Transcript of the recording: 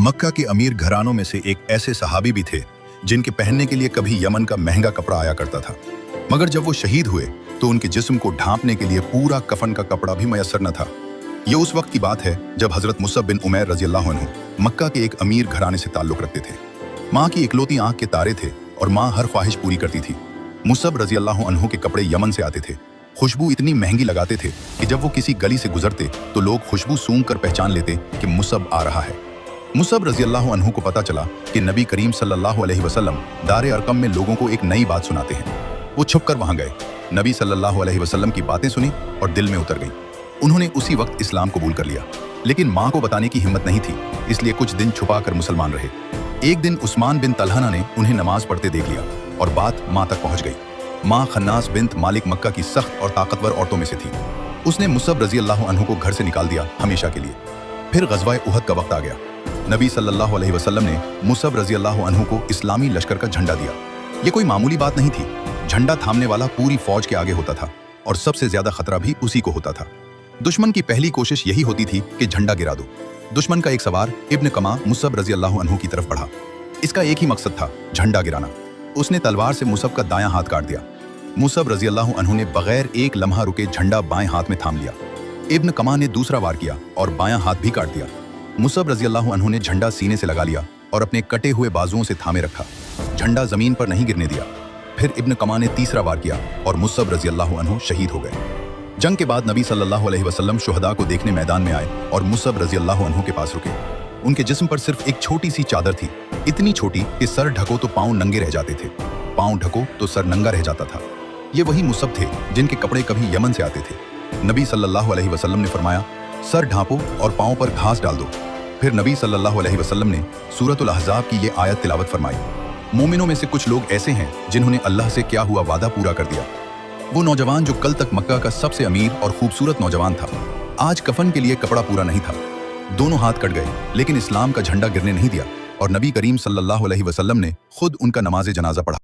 मक्का के अमीर घरानों में से एक ऐसे सहाबी भी थे जिनके पहनने के लिए कभी यमन का महंगा कपड़ा आया करता था, मगर जब वो शहीद हुए तो उनके जिस्म को ढांपने के लिए पूरा कफन का कपड़ा भी मयसर न था। ये उस वक्त की बात है जब हजरत मुसअब बिन उमैर रज़ियल्लाहु अन्हु मक्का के एक अमीर घराने से ताल्लुक रखते थे। माँ की इकलौती आंख के तारे थे और माँ हर ख्वाहिश पूरी करती थी। मुसअब रज़ियल्लाहु अन्हु के कपड़े यमन से आते थे। खुशबू इतनी महंगी लगाते थे कि जब वो किसी गली से गुजरते तो लोग खुशबू सूंघ कर पहचान लेते कि मुसअब आ रहा है। मुसअब रज़ियल्लाहु अन्हु को पता चला कि नबी करीम सल्लल्लाहु अलैहि वसल्लम दारे अरकम में लोगों को एक नई बात सुनाते हैं। वो छुपकर वहां गए, नबी सल्लल्लाहु अलैहि वसल्लम की बातें सुनी और दिल में उतर गई। उन्होंने उसी वक्त इस्लाम कबूल कर लिया, लेकिन माँ को बताने की हिम्मत नहीं थी, इसलिए कुछ दिन छुपाकर मुसलमान रहे। एक दिन उस्मान बिन तलहना ने उन्हें नमाज पढ़ते देख लिया और बात माँ तक पहुंच गई। माँ खन्नास बिन्त मालिक मक्का की सख्त और ताकतवर औरतों में से थी। उसने मुसअब रज़ियल्लाहु अन्हु को घर से निकाल दिया हमेशा के लिए। फिर ग़ज़वा उहद का वक्त आ गया। नबी सल्लल्लाहु अलैहि वसल्लम ने मुसअब रज़ियल्लाहु अन्हु को इस्लामी लश्कर का झंडा दिया। ये कोई मामूली बात नहीं थी। झंडा थामने वाला पूरी फौज के आगे होता था और सबसे ज्यादा खतरा भी उसी को होता था। दुश्मन की पहली कोशिश यही होती थी कि झंडा गिरा दो। दुश्मन का एक सवार इब्न कमा मुसअब रज़ियल्लाहु अन्हु की तरफ बढ़ा। इसका एक ही मकसद था, झंडा गिराना। उसने तलवार से मुसअब का दायां हाथ काट दिया। मुसअब रज़ियल्लाहु अन्हु ने बगैर एक लम्हा रुके झंडा बाएं हाथ में थाम लिया। इब्न कमा ने दूसरा वार किया और बायां हाथ भी काट दिया। मुसअब रज़ियल्लाहु अन्हु ने झंडा सीने से लगा लिया और अपने कटे हुए बाजुओं से थामे रखा। झंडा जमीन पर नहीं गिरने दिया। फिर इब्न कमा ने तीसरा वार किया और मुसअब रज़ियल्लाहु अन्हु शहीद हो गए। जंग के बाद नबी सल्लल्लाहु अलैहि वसल्लम शुहदा को देखने मैदान में आए और मुसअब रज़ियल्लाहु अन्हु के पास रुके। उनके जिस्म पर सिर्फ एक छोटी सी चादर थी, इतनी छोटी कि सर ढको तो पांव नंगे रह जाते थे, पांव ढको तो सर नंगा रह जाता था। ये वही मुसअब थे जिनके कपड़े कभी यमन से आते थे। नबी सल्लल्लाहु अलैहि वसल्लम ने फरमाया, सर ढांपो और पांव पर घास डाल दो। फिर नबी सल्लल्लाहु अलैहि वसल्लम ने सूरतुल अहज़ाब की ये आयत तिलावत फरमाई। मोमिनों में से कुछ लोग ऐसे हैं जिन्होंने अल्लाह से क्या हुआ वादा पूरा कर दिया। वो नौजवान जो कल तक मक्का का सबसे अमीर और खूबसूरत नौजवान था, आज कफन के लिए कपड़ा पूरा नहीं था। दोनों हाथ कट गए, लेकिन इस्लाम का झंडा गिरने नहीं दिया और नबी करीम सल्लल्लाहु अलैहि वसल्लम ने खुद उनका नमाज जनाजा पढ़ा।